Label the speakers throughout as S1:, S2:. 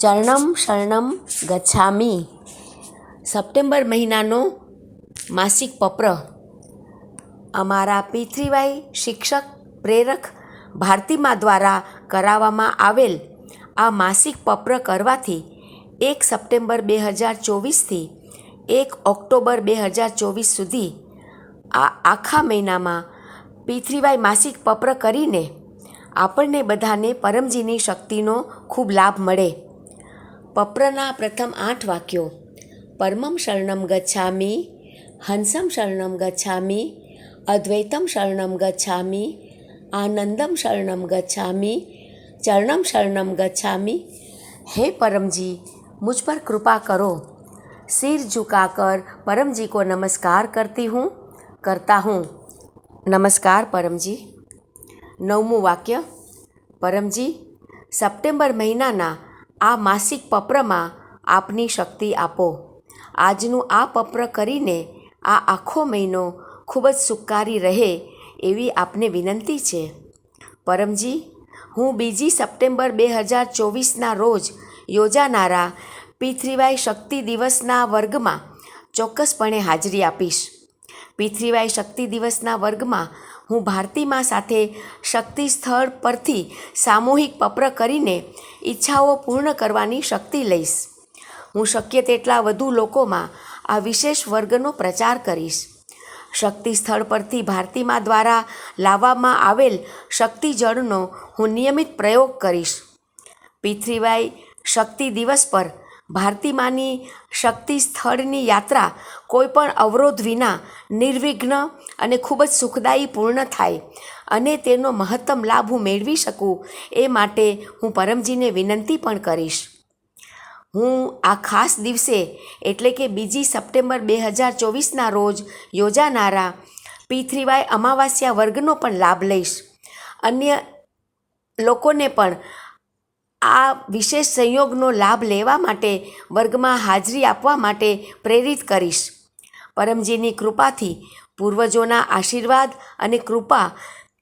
S1: ચરણમ શરણમ ગચ્છામિ September મહિનાનો માસિક પત્ર અમારા પૃથ્વીભાઈ શિક્ષક પ્રેરક ભારતીમા દ્વારા કરાવવામાં આવેલ આ માસિક પત્ર કરવાથી 1 સપ્ટેમ્બર 2024થી 1 ઓક્ટોબર 2024 સુધી આ આખા મહિનામાં પૃથ્વીભાઈ માસિક પત્ર કરીને આપણને બધાને પરમજીની શક્તિનો ખૂબ લાભ મળે. પત્રના પ્રથમ 8 વાક્યો: પરમં શરણમ ગચ્છામિ, હંસમ શરણમ ગચ્છામિ, અદ્વૈતમ શરણમ ગચ્છામિ, આનંદમ શરણમ ગચ્છામિ, ચરણમ શરણમ ગચ્છામિ. हे परमजी, मुझ पर कृपा करो. सिर झुकाकर परमजी को नमस्कार करता हूँ. नमस्कार परमजी. 9મું વાક્ય: પરમજી, સપ્ટેમ્બર મહિનાના આ માસિક પત્રમાં આપની શક્તિ આપો. આજનું આ પત્ર કરીને આ આખો મહિનો ખૂબ જ સુખકારી રહે એવી આપને વિનંતી છે. પરમજી, હું 2 સપ્ટેમ્બર 2024ના રોજ યોજાનારા પૃથ્વીભાઈ શક્તિ દિવસના વર્ગમાં ચોક્કસપણે હાજરી આપીશ. પૃથ્વીભાઈ શક્તિ દિવસના વર્ગમાં હું ભારતીમા સાથે શક્તિ સ્થળ પરથી સામૂહિક પત્ર કરીને ઈચ્છાઓ પૂર્ણ કરવાની શક્તિ લઈશ. હું શક્ય તેટલા વધુ લોકોમાં આ વિશેષ વર્ગનો પ્રચાર કરીશ. શક્તિ સ્થળ પરથી ભારતીમા દ્વારા લાવવામાં આવેલ શક્તિ જળનો હું નિયમિત પ્રયોગ કરીશ. પૃથ્વીભાઈ શક્તિ દિવસ પર ભારતીમાની શક્તિ સ્થળની યાત્રા કોઈપણ અવરોધ વિના નિર્વિઘ્ન અને ખૂબ જ સુખદાયી પૂર્ણ થાય અને તેનો મહત્તમ લાભ હું મેળવી શકું એ માટે હું પરમજીને વિનંતી પણ કરીશ. હું આ ખાસ દિવસે એટલે કે 2 સપ્ટેમ્બર 2024ના રોજ યોજાનારા પૃથ્વીભાઈ અમાવાસ્યા વર્ગનો પણ લાભ લઈશ. અન્ય લોકોને પણ આ વિશેષ સંયોગનો લાભ લેવા માટે વર્ગમાં હાજરી આપવા માટે પ્રેરિત કરીશ. પરમજીની કૃપાથી પૂર્વજોના આશીર્વાદ અને કૃપા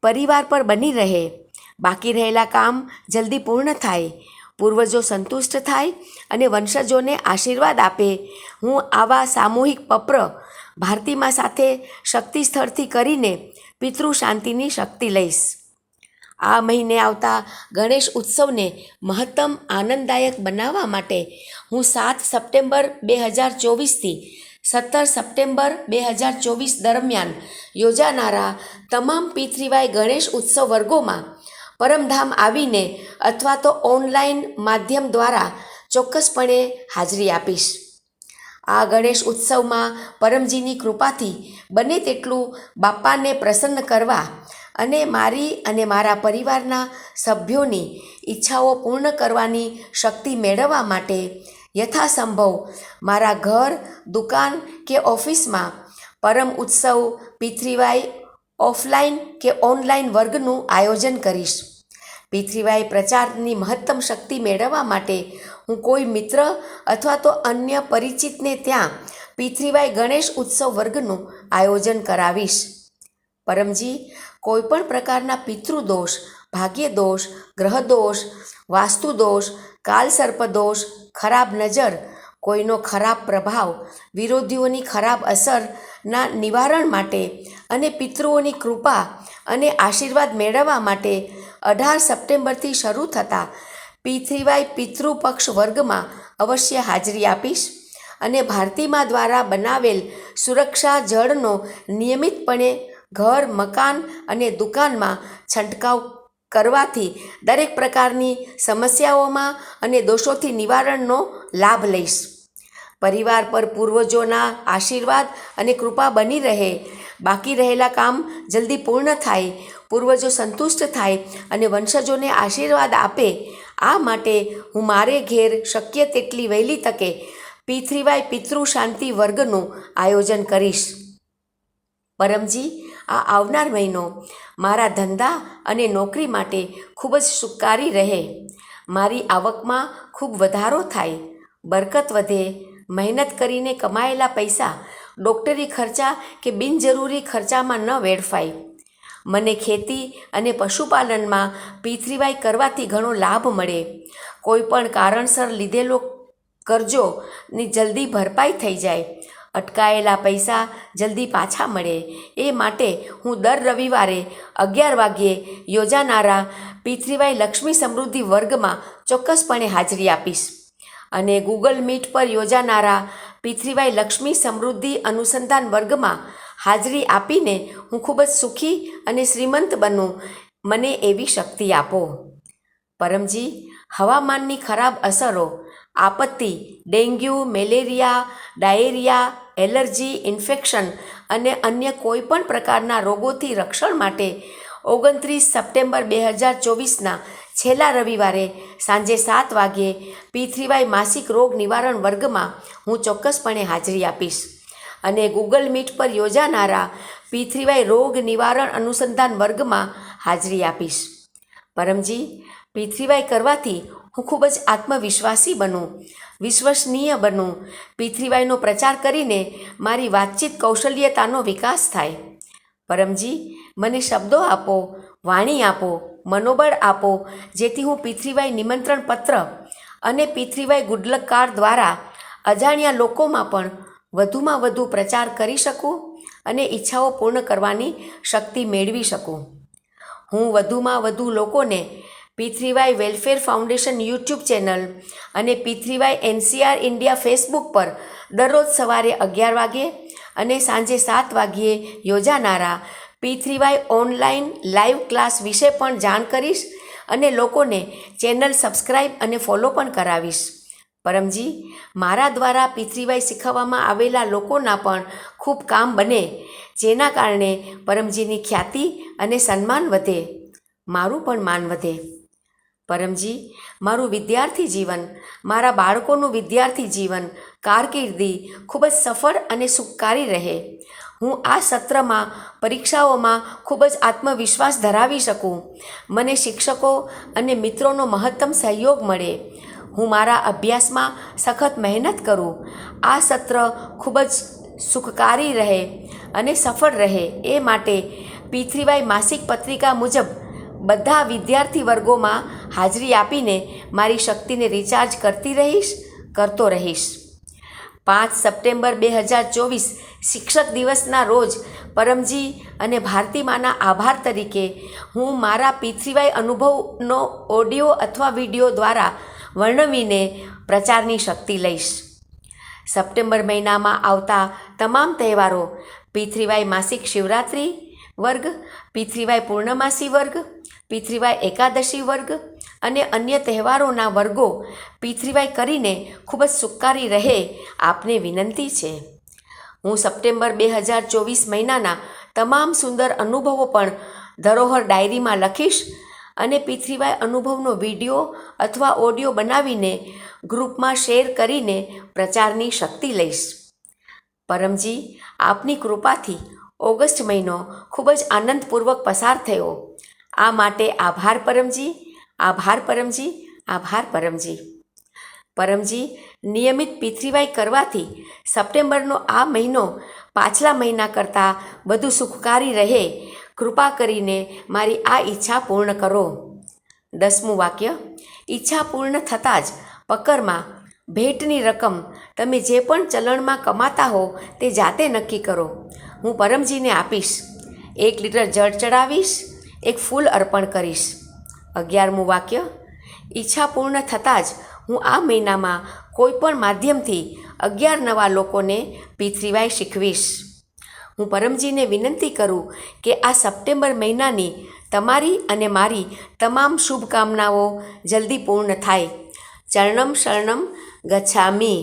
S1: પરિવાર પર બની રહે. બાકી રહેલા કામ જલ્દી પૂર્ણ થાય, પૂર્વજો સંતુષ્ટ થાય અને વંશજોને આશીર્વાદ આપે. હું આવા સામૂહિક પત્ર ભારતીમા સાથે શક્તિ સ્થળથી કરીને પિતૃ શાંતિની શક્તિ લઈશ. આ મહિને આવતા ગણેશ ઉત્સવને મહત્તમ આનંદદાયક બનાવવા માટે હું 7 સપ્ટેમ્બર 2024થી 17 સપ્ટેમ્બર 2024 દરમિયાન યોજાનારા તમામ પૃથ્વીભાઈ ગણેશ ઉત્સવ વર્ગોમાં પરમધામ આવીને અથવા તો ઓનલાઈન માધ્યમ દ્વારા ચોક્કસપણે હાજરી આપીશ. આ ગણેશ ઉત્સવમાં પરમજીની કૃપાથી બને તેટલું બાપાને પ્રસન્ન કરવા અને મારી અને મારા પરિવારના સભ્યોની ઈચ્છાઓ પૂર્ણ કરવાની શક્તિ મેળવવા માટે યથાસંભવ મારા ઘર, દુકાન કે ઓફિસમાં પરમ ઉત્સવ પૃથ્વીભાઈ ઓફલાઈન કે ઓનલાઈન વર્ગનું આયોજન કરીશ. પૃથ્વીભાઈ પ્રચારની મહત્તમ શક્તિ મેળવવા માટે હું કોઈ મિત્ર અથવા તો અન્ય પરિચિતને ત્યાં પૃથ્વીભાઈ ગણેશ ઉત્સવ વર્ગનું આયોજન કરાવીશ. પરમજી, કોઈપણ પ્રકારના પિતૃદોષ, ભાગ્યદોષ, ગ્રહદોષ, વાસ્તુદોષ, કાલસર્પદોષ, ખરાબ નજર, કોઈનો ખરાબ પ્રભાવ, વિરોધીઓની ખરાબ અસરના નિવારણ માટે અને પિતૃઓની કૃપા અને આશીર્વાદ મેળવવા માટે 18 સપ્ટેમ્બરથી શરૂ થતા પૃથ્વીભાઈ પિતૃપક્ષ વર્ગમાં અવશ્ય હાજરી આપીશ અને ભારતીમા દ્વારા બનાવેલ સુરક્ષા જળનો નિયમિતપણે ઘર, મકાન અને દુકાનમાં છંટકાવ કરવાથી દરેક પ્રકારની સમસ્યાઓમાં અને દોષોથી નિવારણનો લાભ લઈશ. પરિવાર પર પૂર્વજોના આશીર્વાદ અને કૃપા બની રહે, બાકી રહેલા કામ જલ્દી પૂર્ણ થાય, પૂર્વજો સંતુષ્ટ થાય અને વંશજોને આશીર્વાદ આપે. આ માટે હું મારે ઘેર શક્ય તેટલી વહેલી તકે પૃથ્વીભાઈ પિતૃ શાંતિ વર્ગનું આયોજન કરીશ. પરમજી, આ આવનાર મહિનો મારા ધંધા અને નોકરી માટે ખૂબ જ સુખકારી રહે. મારી આવકમાં ખૂબ વધારો થાય, બરકત વધે, મહેનત કરીને કમાયેલા પૈસા ડૉક્ટરી ખર્ચા કે બિનજરૂરી ખર્ચામાં ન વેડફાય. મને ખેતી અને પશુપાલનમાં પૃથ્વીભાઈ કરવાથી ઘણો લાભ મળે. કોઈ પણ કારણસર લીધેલો કરજોની જલ્દી ભરપાઈ થઈ જાય, અટકાયેલા પૈસા જલ્દી પાછા મળે, એ માટે હું દર રવિવારે 11 વાગ્યે યોજાનારા P3Y લક્ષ્મી સમૃદ્ધિ વર્ગમાં ચોક્કસપણે હાજરી આપીશ અને ગૂગલ મીટ પર યોજાનારા P3Y લક્ષ્મી સમૃદ્ધિ અનુસંધાન વર્ગમાં હાજરી આપીને હું ખૂબ જ સુખી અને શ્રીમંત બનું, મને એવી શક્તિ આપો. પરમજી, હવામાનની ખરાબ અસરો, આપત્તિ, dengue, malaria, diarrhoea, allergy, infection અને અન્ય કોઈ પણ પ્રકારના રોગોથી રક્ષણ માટે 29 સપ્ટેમ્બર 2024ના છેલ્લા રવિવારે સાંજે 7 વાગ્યે P3Y માસિક રોગ નિવારણ વર્ગમાં હું ચોક્કસપણે હાજરી આપીશ અને ગૂગલ મીટ પર યોજાનારા P3Y રોગ નિવારણ અનુસંધાન વર્ગમાં હાજરી આપીશ. પરમજી, P3Y કરવાથી હું ખૂબ જ આત્મવિશ્વાસી બનું, વિશ્વસનીય બનું, P3Yનો પ્રચાર કરીને મારી વાતચીત કૌશલ્યતાનો વિકાસ થાય. પરમજી, મને શબ્દો આપો, વાણી આપો, મનોબળ આપો, જેથી હું P3Y નિમંત્રણ પત્ર અને P3Y ગુડલક કાર્ડ દ્વારા અજાણ્યા લોકોમાં પણ વધુમાં વધુ પ્રચાર કરી શકું અને ઈચ્છાઓ પૂર્ણ કરવાની શક્તિ મેળવી શકું. હું વધુમાં વધુ લોકોને P3Y welfare foundation YouTube channel અને P3Y NCR ઇન્ડિયા ફેસબુક પર દરરોજ સવારે 11 વાગ્યે અને સાંજે 7 વાગ્યે યોજાનારા P3Y ઓનલાઈન લાઈવ ક્લાસ વિશે પણ જાણ કરીશ અને લોકોને ચેનલ સબસ્ક્રાઈબ અને ફોલો પણ કરાવીશ. પરમજી, મારા દ્વારા P3Y શીખવવામાં આવેલા લોકોના પણ ખૂબ કામ બને, જેના કારણે પરમજીની ખ્યાતિ અને સન્માન વધે, મારું પણ માન વધે. પરમજી, મારું વિદ્યાર્થી જીવન, મારા બાળકોનું વિદ્યાર્થી જીવન, કારકિર્દી ખૂબ જ સફળ અને સુખકારી રહે. હું આ સત્રમાં પરીક્ષાઓમાં ખૂબ જ આત્મવિશ્વાસ ધરાવી શકું, મને શિક્ષકો અને મિત્રોનો મહત્તમ સહયોગ મળે, હું મારા અભ્યાસમાં સખત મહેનત કરું, આ સત્ર ખૂબ જ સુખકારી રહે અને સફળ રહે, એ માટે P3Y માસિક પત્રિકા મુજબ બધા વિદ્યાર્થી વર્ગોમાં હાજરી આપીને મારી શક્તિને રિચાર્જ કરતો રહીશ. 5 સપ્ટેમ્બર 2024 શિક્ષક દિવસના રોજ પરમજી અને ભારતીમાના આભાર તરીકે હું મારા P3Y અનુભવનો ઓડિયો અથવા વિડીયો દ્વારા વર્ણવીને પ્રચારની શક્તિ લઈશ. સપ્ટેમ્બર મહિનામાં આવતા તમામ તહેવારો, P3Y માસિક શિવરાત્રિ વર્ગ, P3Y પૂર્ણમાસી વર્ગ, P3Y એકાદશી વર્ગ અને અન્ય તહેવારોના વર્ગો P3Y કરીને ખૂબ જ સુખકારી રહે, આપને વિનંતી છે. હું સપ્ટેમ્બર 2024 મહિનાના તમામ સુંદર અનુભવો પણ ધરોહર ડાયરીમાં લખીશ અને P3Y અનુભવનો વિડીયો અથવા ઓડિયો બનાવીને ગ્રુપમાં શેર કરીને પ્રચારની શક્તિ લઈશ. પરમજી, આપની કૃપાથી ઓગસ્ટ મહિનો ખૂબ જ આનંદપૂર્વક પસાર થયો. આ માટે આભાર પરમજી, આભાર પરમજી, આભાર પરમજી. પરમજી, નિયમિત P3Y કરવાથી સપ્ટેમ્બરનો આ મહિનો પાછલા મહિના કરતાં વધુ સુખકારી રહે, કૃપા કરીને મારી આ ઈચ્છા પૂર્ણ કરો. 10મું વાક્ય, ઈચ્છા પૂર્ણ થતાં જ પકરમાં ભેટની રકમ તમે જે પણ ચલણમાં કમાતા હો તે જાતે નક્કી કરો, હું પરમજીને આપીશ. 1 લીટર જળ ચડાવીશ, 1 ફૂલ અર્પણ કરીશ. 11મું વાક્ય, ઈચ્છા પૂર્ણ થતાં જ હું આ મહિનામાં કોઈ પણ માધ્યમથી 11 નવા લોકોને P3Y શીખવીશ. હું પરમજીને વિનંતી કરું કે આ સપ્ટેમ્બર મહિનાની તમારી અને મારી તમામ શુભકામનાઓ જલ્દી પૂર્ણ થાય. ચરણમ શરણમ ગચ્છામિ.